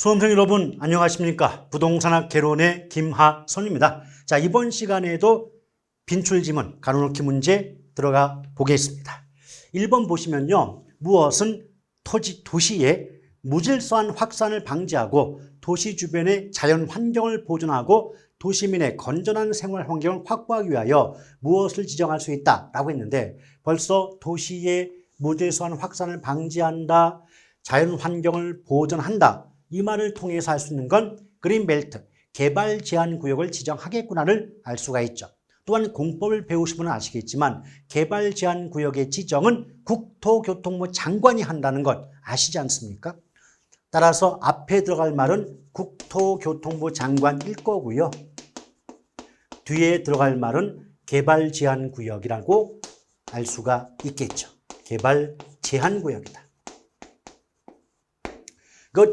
수험생 여러분 안녕하십니까? 부동산학 개론의 김하선입니다. 자, 이번 시간에도 빈출지문 가로놓기 문제 들어가 보겠습니다. 1번 보시면요. 무엇은 도시의 무질서한 확산을 방지하고 도시 주변의 자연 환경을 보존하고 도시민의 건전한 생활 환경을 확보하기 위하여 무엇을 지정할 수 있다라고 했는데 벌써 도시의 무질서한 확산을 방지한다, 자연 환경을 보존한다, 이 말을 통해서 할 수 있는 건 그린벨트, 개발 제한 구역을 지정하겠구나를 알 수가 있죠. 또한 공법을 배우신 분은 아시겠지만 개발 제한 구역의 지정은 국토교통부 장관이 한다는 것 아시지 않습니까? 따라서 앞에 들어갈 말은 국토교통부 장관일 거고요. 뒤에 들어갈 말은 개발 제한 구역이라고 알 수가 있겠죠. 개발 제한 구역이다.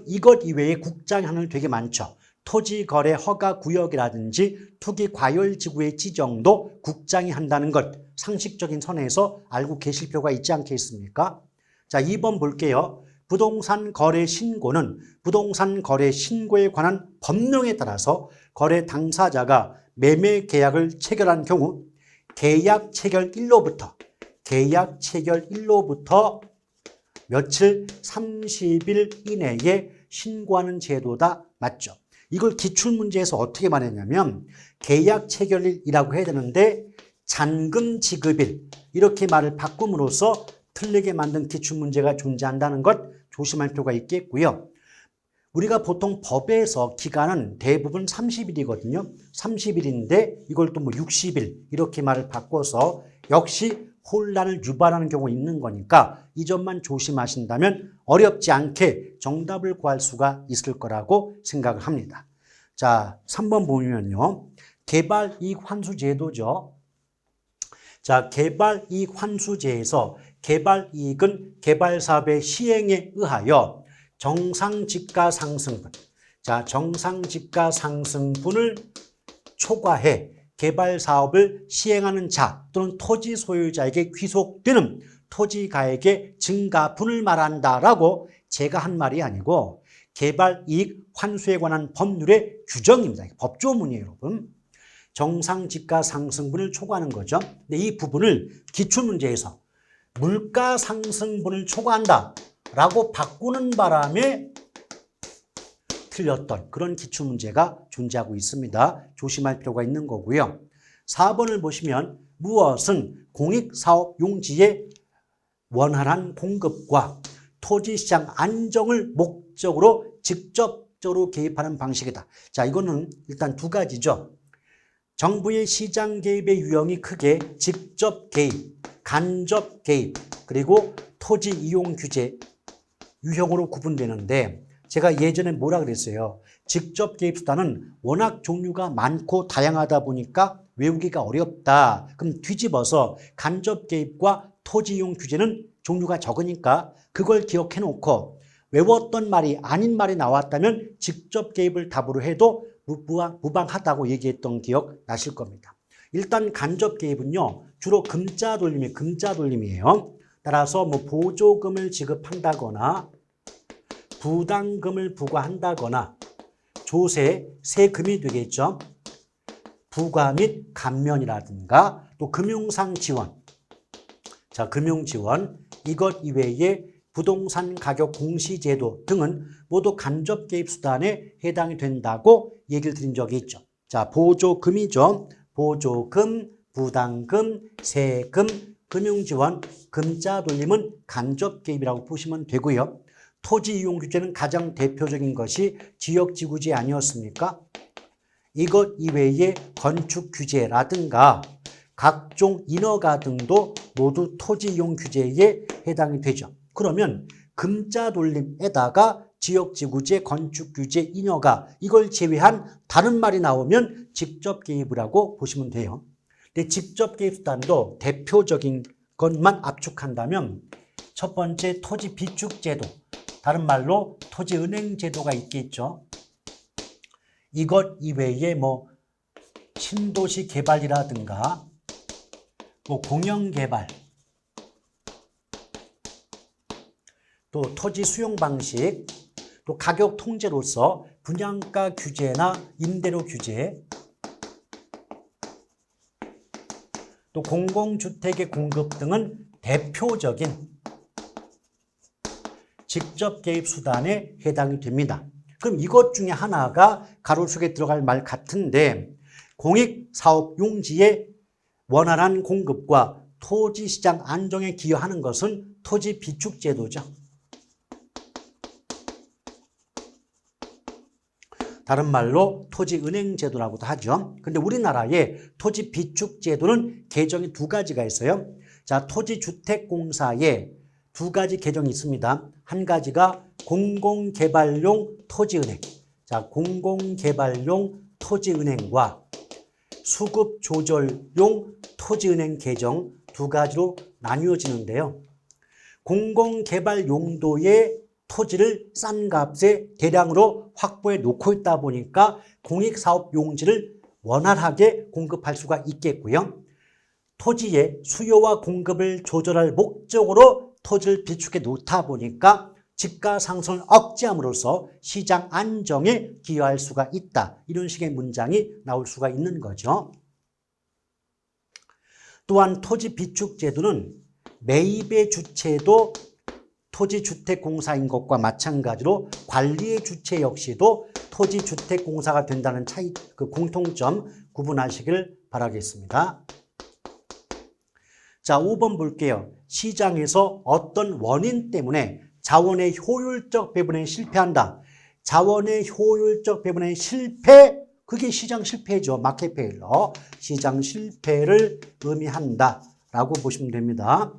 이것 이외에 국장이 하는 일 되게 많죠. 토지거래 허가구역이라든지 투기과열지구의 지정도 국장이 한다는 것 상식적인 선에서 알고 계실 필요가 있지 않겠습니까? 자, 2번 볼게요. 부동산 거래 신고는 부동산 거래 신고에 관한 법령에 따라서 거래 당사자가 매매 계약을 체결한 경우 계약 체결 일로부터 며칠 30일 이내에 신고하는 제도다. 맞죠? 이걸 기출문제에서 어떻게 말했냐면 계약 체결일이라고 해야 되는데 잔금 지급일 이렇게 말을 바꿈으로써 틀리게 만든 기출문제가 존재한다는 것 조심할 필요가 있겠고요. 우리가 보통 법에서 기간은 대부분 30일이거든요. 30일인데 이걸 또 60일 이렇게 말을 바꿔서 역시 혼란을 유발하는 경우가 있는 거니까 이 점만 조심하신다면 어렵지 않게 정답을 구할 수가 있을 거라고 생각을 합니다. 자, 3번 보면요. 개발이익 환수제도죠. 자, 개발이익 환수제에서 개발이익은 개발사업의 시행에 의하여 정상지가 상승분, 자, 정상지가 상승분을 초과해 개발 사업을 시행하는 자 또는 토지 소유자에게 귀속되는 토지가액의 증가분을 말한다라고 제가 한 말이 아니고 개발이익 환수에 관한 법률의 규정입니다. 법조문이에요, 여러분. 정상지가 상승분을 초과하는 거죠. 근데 이 부분을 기출문제에서 물가 상승분을 초과한다라고 바꾸는 바람에 틀렸던 그런 기출문제가 존재하고 있습니다. 조심할 필요가 있는 거고요. 4번을 보시면 무엇은 공익사업 용지의 원활한 공급과 토지시장 안정을 목적으로 직접적으로 개입하는 방식이다. 자, 이거는 일단 두 가지죠. 정부의 시장 개입의 유형이 크게 직접 개입, 간접 개입, 그리고 토지 이용 규제 유형으로 구분되는데 제가 예전에 뭐라 그랬어요? 직접 개입 수단은 워낙 종류가 많고 다양하다 보니까 외우기가 어렵다. 그럼 뒤집어서 간접 개입과 토지 이용 규제는 종류가 적으니까 그걸 기억해 놓고 외웠던 말이 아닌 말이 나왔다면 직접 개입을 답으로 해도 무방하다고 얘기했던 기억 나실 겁니다. 일단 간접 개입은요. 주로 금자 돌림이에요. 따라서 보조금을 지급한다거나 부담금을 부과한다거나 조세, 세금이 되겠죠. 부과 및 감면이라든가 또 금융상 지원. 자, 금융지원. 이것 이외에 부동산 가격 공시제도 등은 모두 간접 개입 수단에 해당이 된다고 얘기를 드린 적이 있죠. 자, 보조금이죠. 보조금, 부담금, 세금, 금융지원, 금자 돌림은 간접 개입이라고 보시면 되고요. 토지 이용 규제는 가장 대표적인 것이 지역지구제 아니었습니까? 이것 이외에 건축 규제라든가 각종 인허가 등도 모두 토지 이용 규제에 해당이 되죠. 그러면 금자 돌림에다가 지역지구제, 건축 규제, 인허가 이걸 제외한 다른 말이 나오면 직접 개입을 하고 보시면 돼요. 근데 직접 개입 수단도 대표적인 것만 압축한다면 첫 번째 토지 비축제도, 다른 말로 토지은행제도가 있겠죠. 이것 이외에 신도시 개발이라든가 공영개발, 또 토지 수용 방식, 또 가격 통제로서 분양가 규제나 임대료 규제, 또 공공주택의 공급 등은 대표적인 직접 개입 수단에 해당이 됩니다. 그럼 이것 중에 하나가 가로수에 들어갈 말 같은데 공익사업 용지의 원활한 공급과 토지시장 안정에 기여하는 것은 토지 비축제도죠. 다른 말로 토지은행제도라고도 하죠. 근데 우리나라의 토지 비축제도는 개정이 두 가지가 있어요. 자, 토지주택공사에 두 가지 개정이 있습니다. 한 가지가 공공개발용 토지은행. 자, 공공개발용 토지은행과 수급조절용 토지은행 개정 두 가지로 나뉘어지는데요. 공공개발 용도의 토지를 싼 값에 대량으로 확보해 놓고 있다 보니까 공익사업 용지를 원활하게 공급할 수가 있겠고요. 토지의 수요와 공급을 조절할 목적으로 토지를 비축해 놓다 보니까 집가 상승을 억제함으로써 시장 안정에 기여할 수가 있다. 이런 식의 문장이 나올 수가 있는 거죠. 또한 토지 비축 제도는 매입의 주체도 토지주택공사인 것과 마찬가지로 관리의 주체 역시도 토지주택공사가 된다는 차이, 그 공통점 구분하시길 바라겠습니다. 자, 5번 볼게요. 시장에서 어떤 원인 때문에 자원의 효율적 배분에 실패한다. 자원의 효율적 배분에 실패, 그게 시장 실패죠. 마켓 페일러. 시장 실패를 의미한다 라고 보시면 됩니다.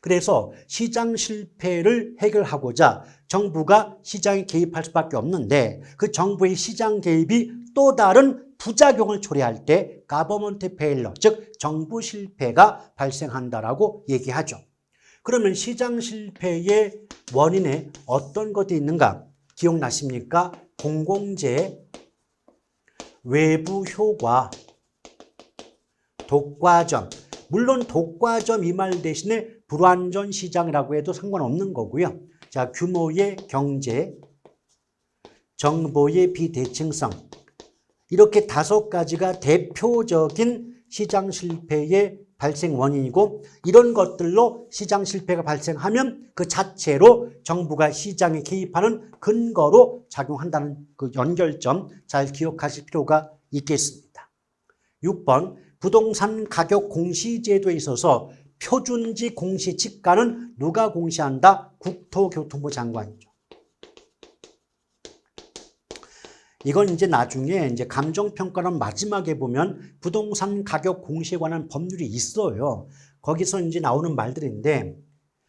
그래서 시장 실패를 해결하고자 정부가 시장에 개입할 수밖에 없는데 그 정부의 시장 개입이 또 다른 부작용을 초래할 때 가버먼트 페일러, 즉 정부 실패가 발생한다라고 얘기하죠. 그러면 시장 실패의 원인에 어떤 것이 있는가? 기억나십니까? 공공재, 외부 효과, 독과점. 물론 독과점 이 말 대신에 불완전 시장이라고 해도 상관없는 거고요. 자, 규모의 경제, 정보의 비대칭성. 이렇게 5가지가 대표적인 시장 실패의 발생 원인이고 이런 것들로 시장 실패가 발생하면 그 자체로 정부가 시장에 개입하는 근거로 작용한다는 그 연결점 잘 기억하실 필요가 있겠습니다. 6번 부동산 가격 공시제도에 있어서 표준지 공시 지가는 누가 공시한다? 국토교통부 장관이죠. 이건 이제 나중에 이제 감정평가는 마지막에 보면 부동산 가격 공시에 관한 법률이 있어요. 거기서 이제 나오는 말들인데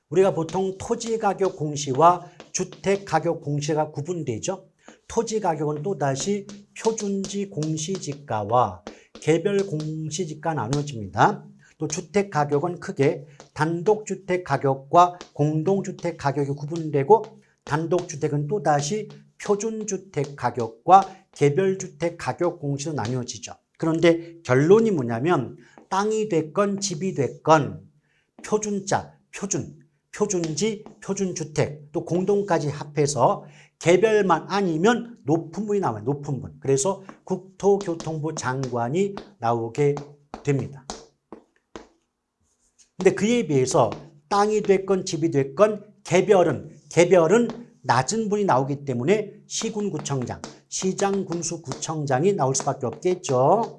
우리가 보통 토지 가격 공시와 주택 가격 공시가 구분되죠. 토지 가격은 또다시 표준지 공시지가와 개별 공시지가 나눠집니다. 또 주택 가격은 크게 단독주택 가격과 공동주택 가격이 구분되고 단독주택은 또다시 표준주택 가격과 개별주택 가격 공시로 나뉘어지죠. 그런데 결론이 뭐냐면 땅이 됐건 집이 됐건 표준자, 표준지, 표준주택, 또 공동까지 합해서 개별만 아니면 높은 분이 나와요. 높은 분. 그래서 국토교통부 장관이 나오게 됩니다. 근데 그에 비해서 땅이 됐건 집이 됐건 개별은 낮은 분이 나오기 때문에 시군구청장, 시장군수구청장이 나올 수밖에 없겠죠.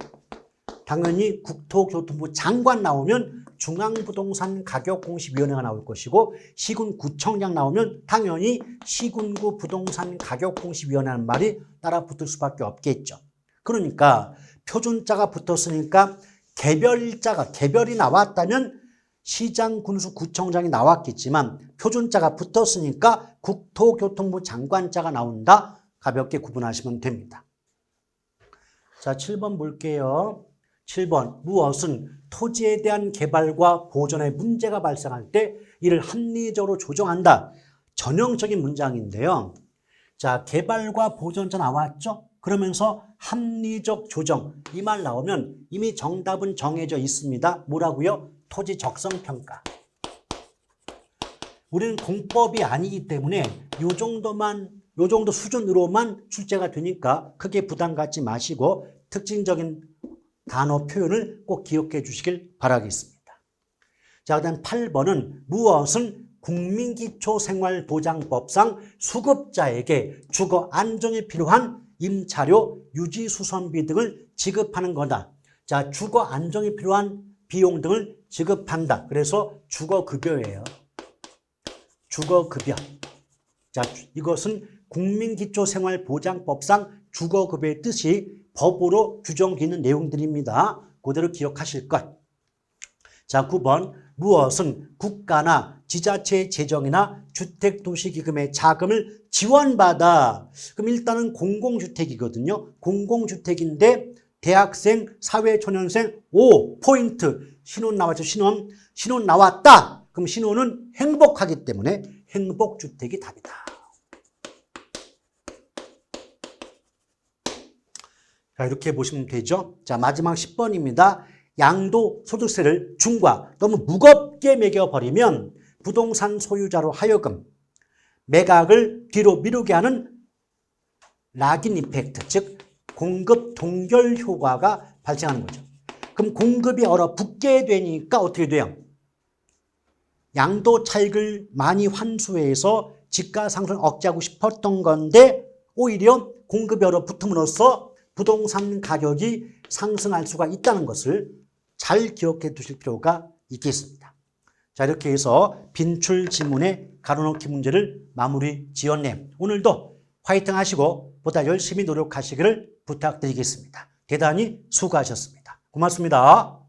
당연히 국토교통부 장관 나오면 중앙부동산가격공시위원회가 나올 것이고 시군구청장 나오면 당연히 시군구 부동산 가격공시위원회라는 말이 따라 붙을 수밖에 없겠죠. 그러니까 표준자가 붙었으니까 개별이 나왔다면 시장군수구청장이 나왔겠지만 표준자가 붙었으니까 국토교통부 장관자가 나온다. 가볍게 구분하시면 됩니다. 자, 7번 볼게요. 7번 무엇은 토지에 대한 개발과 보존에 문제가 발생할 때 이를 합리적으로 조정한다. 전형적인 문장인데요. 자, 개발과 보존자 나왔죠? 그러면서 합리적 조정 이 말 나오면 이미 정답은 정해져 있습니다. 뭐라고요? 토지 적성평가. 우리는 공법이 아니기 때문에 이 정도만 요 정도 수준으로만 출제가 되니까 크게 부담 갖지 마시고 특징적인 단어 표현을 꼭 기억해 주시길 바라겠습니다. 자, 그다음 8번은 무엇은 국민기초생활보장법상 수급자에게 주거 안정이 필요한 임차료, 유지수선비 등을 지급하는 거다. 자, 주거 안정이 필요한 비용 등을 지급한다. 그래서 주거급여예요. 주거급여. 자, 이것은 국민기초생활보장법상 주거급여의 뜻이 법으로 규정되어 있는 내용들입니다. 그대로 기억하실 것. 자, 9번 무엇은 국가나 지자체의 재정이나 주택도시기금의 자금을 지원받아. 그럼 일단은 공공주택이거든요. 공공주택인데 대학생, 사회초년생 5포인트 신혼 나왔죠. 신혼 나왔다. 그럼 신혼은 행복하기 때문에 행복주택이 답이다. 자, 이렇게 보시면 되죠. 자, 마지막 10번입니다. 양도소득세를 중과 너무 무겁게 매겨버리면 부동산 소유자로 하여금 매각을 뒤로 미루게 하는 락인 이펙트, 즉 공급 동결 효과가 발생하는 거죠. 그럼 공급이 얼어붙게 되니까 어떻게 돼요? 양도 차익을 많이 환수해서 집가 상승을 억제하고 싶었던 건데 오히려 공급이 얼어붙음으로써 부동산 가격이 상승할 수가 있다는 것을 잘 기억해 두실 필요가 있겠습니다. 자, 이렇게 해서 빈출 지문의 가로넣기 문제를 마무리 지었네요. 오늘도 화이팅 하시고 보다 열심히 노력하시기를 부탁드리겠습니다. 대단히 수고하셨습니다. 고맙습니다.